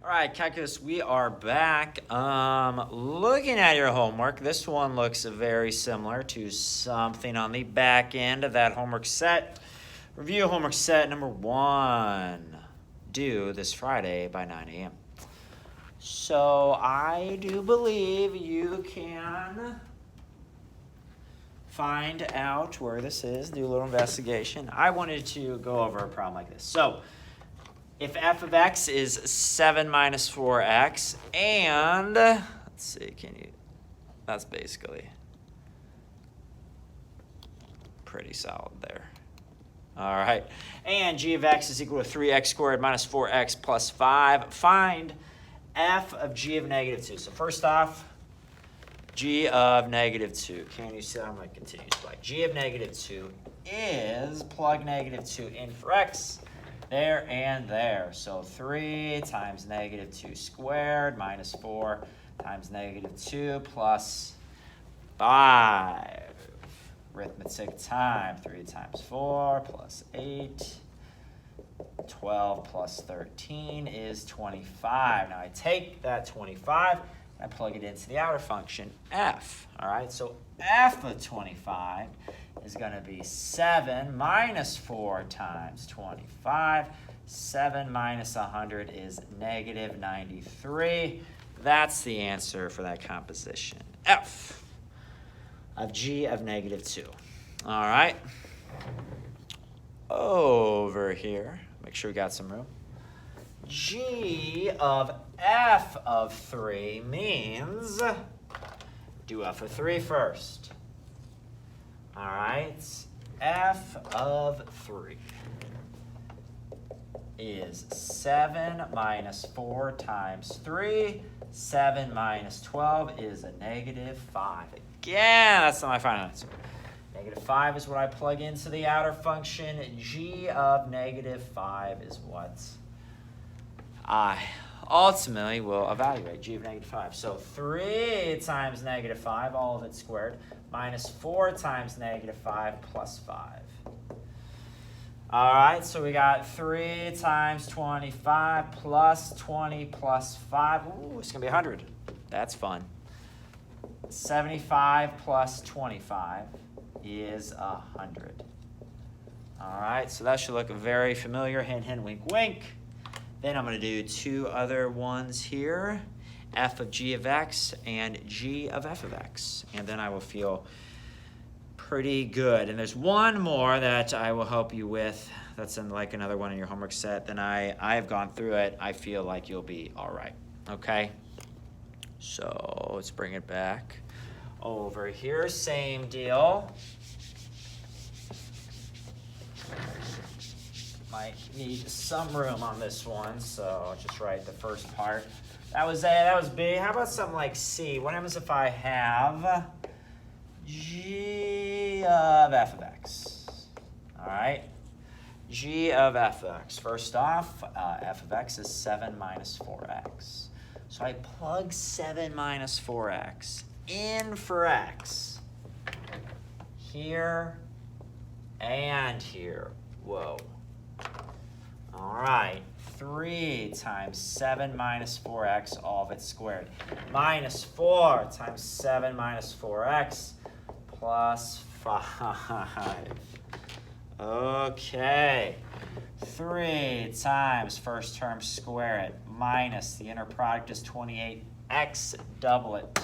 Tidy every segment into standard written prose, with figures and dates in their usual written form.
All right, Calculus, we are back. Looking at your homework, this one looks very similar to something on the back end of that homework set. Review homework set number 1, due this Friday by 9 a.m. So I do believe you can find out where this is, do a little investigation. I wanted to go over a problem like this. So if f of x is 7 minus 4x, and, let's see, that's basically pretty solid there. All right, and g of x is equal to 3x squared minus 4x plus 5. Find f of g of negative 2. So first off, g of negative 2. Can you see? I'm going to continue to plug. G of negative 2 is, plug negative 2 in for x. There and there. So 3 times negative 2 squared minus 4 times negative 2 plus 5. Arithmetic time. 3 times 4 plus 8. 12 plus 13 is 25. Now I take that 25 and I plug it into the outer function f. All right, so f of 25 is going to be 7 minus 4 times 25. 7 minus 100 is negative 93. That's the answer for that composition. F of g of negative 2. All right. Over here, make sure we got some room. G of f of 3 means, do f of 3 first. All right, f of 3 is 7 minus 4 times 3. 7 minus 12 is a negative 5. Again, that's not my final answer. Negative 5 is what I plug into the outer function. G of negative 5 is what I ultimately will evaluate. G of negative 5. So 3 times negative 5, all of it squared, minus 4 times negative 5 plus 5. All right, so we got 3 times 25 plus 20 plus 5. Ooh, it's going to be 100. That's fun. 75 plus 25 is 100. All right, so that should look very familiar. Hint, hint, wink, wink. Then I'm going to do 2 other ones here, f of g of x and g of f of x. And then I will feel pretty good. And there's one more that I will help you with. That's in like another one in your homework set. Then I have gone through it. I feel like you'll be all right. Okay? So let's bring it back over here. Same deal. Might need some room on this one, so I'll just write the first part. That was A, that was B. How about something like C? What happens if I have g of f of x? All right, g of f of x. First off, f of x is 7 minus 4x. So I plug 7 minus 4x in for x. Here and here. Whoa. All right, 3 times 7 minus 4x, all of it squared. Minus 4 times 7 minus 4x plus 5. Okay. 3 times first term, square it, minus the inner product is 28x, double it.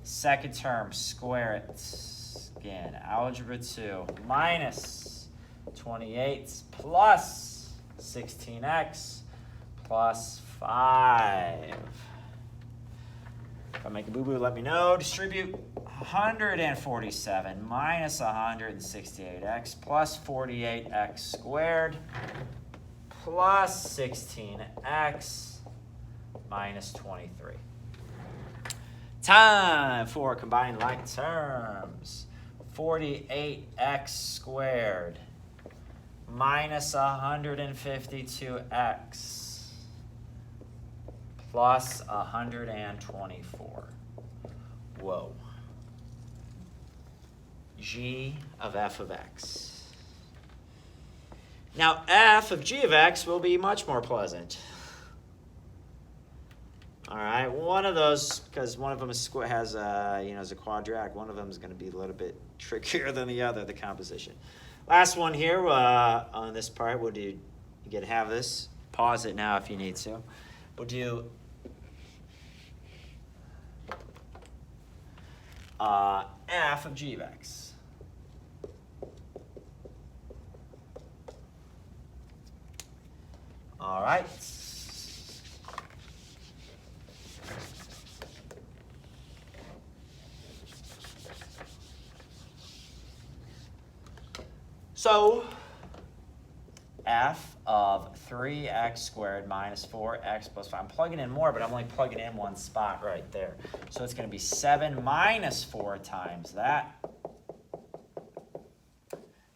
Second term, square it. Again, algebra 2, minus 28 plus 16x plus 5. If I make a boo-boo, let me know. Distribute 147 minus 168x plus 48x squared plus 16x minus 23. Time for combining like terms. 48x squared minus 152x plus 124. Whoa. G of f of x. Now f of g of x will be much more pleasant. one of those, because one of them is has is a quadratic. One of them is going to be a little bit trickier than the other, the composition. Last one here on this part. We'll do. You can have this. Pause it now if you need to. We'll do f of g of x. All right. So, f of 3x squared minus 4x plus 5. I'm plugging in more, but I'm only plugging in one spot right there. So it's going to be 7 minus 4 times that.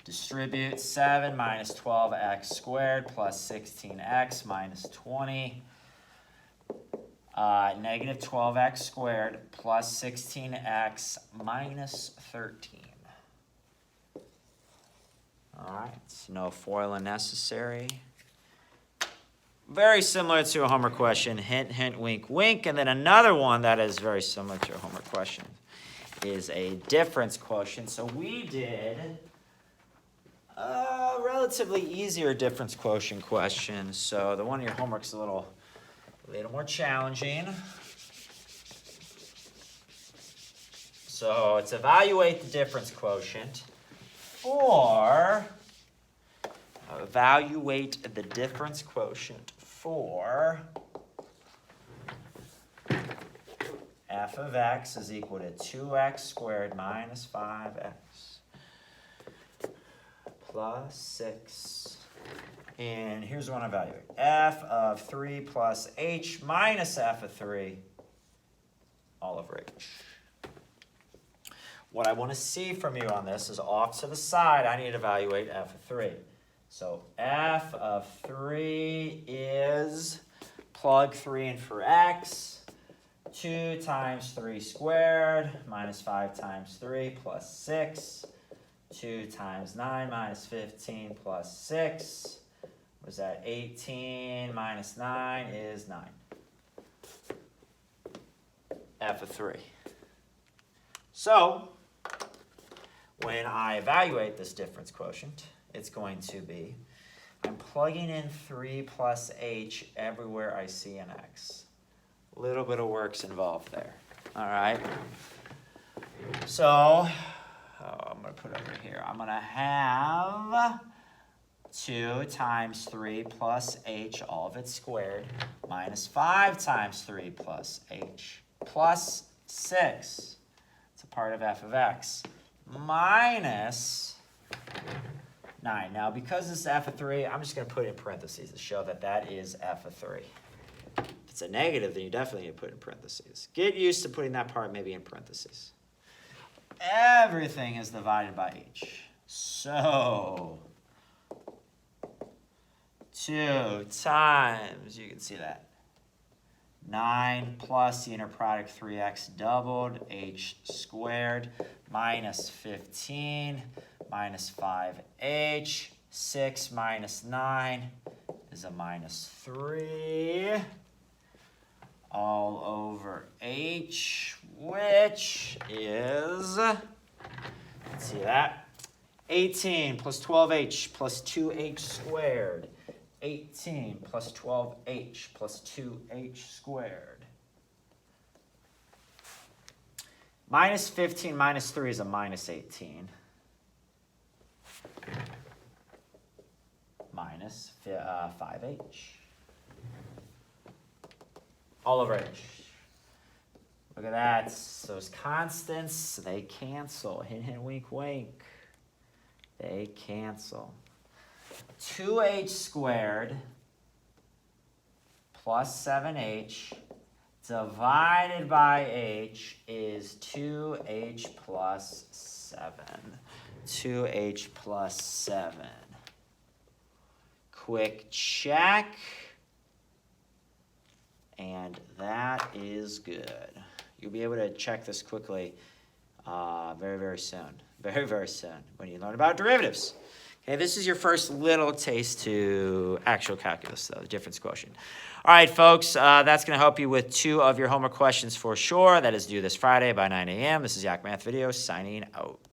Distribute 7 minus 12x squared plus 16x minus 20. Negative 12x squared plus 16x minus 13. All right, no FOIL necessary. Very similar to a homework question. Hint, hint, wink, wink. And then another one that is very similar to a homework question is a difference quotient. So we did a relatively easier difference quotient question. So the one in your homework's a little more challenging. So it's evaluate the difference quotient for f of x is equal to 2x squared minus 5x plus 6. And here's what I evaluate. F of 3 plus h minus f of 3 all over h. What I want to see from you on this is off to the side, I need to evaluate f of 3. So f of 3 is, plug 3 in for x, 2 times 3 squared minus 5 times 3 plus 6. 2 times 9 minus 15 plus 6. Was that 18 minus 9 is 9. F of 3. So, when I evaluate this difference quotient, it's going to be, I'm plugging in 3 plus h everywhere I see an x. A little bit of work's involved there. All right. So, I'm going to put it over here. I'm going to have 2 times 3 plus h, all of it squared, minus 5 times 3 plus h, plus 6. It's a part of f of x. Minus 9. Now, because this is f of 3, I'm just going to put it in parentheses to show that that is f of 3. If it's a negative, then you definitely need to put it in parentheses. Get used to putting that part maybe in parentheses. Everything is divided by h. So, 2 times, you can see that, 9 plus the inner product 3x doubled, h squared, minus 15, minus 5h, 6 minus 9 is a minus 3, all over h, which is, let's see that, 18 plus 12h plus 2h squared. 18 plus 12h plus 2h squared. Minus 15 minus 3 is a minus 18. Minus 5h. All over h. Look at that. Those constants, they cancel. Hint, hint, wink, wink. They cancel. 2h squared plus 7h divided by h is 2h plus 7. 2h plus 7. Quick check. And that is good. You'll be able to check this quickly very, very soon. Very, very soon when you learn about derivatives. Okay, this is your first little taste to actual calculus, though, the difference quotient. All right, folks, that's going to help you with 2 of your homework questions for sure. That is due this Friday by 9 a.m. This is Yak Math Video signing out.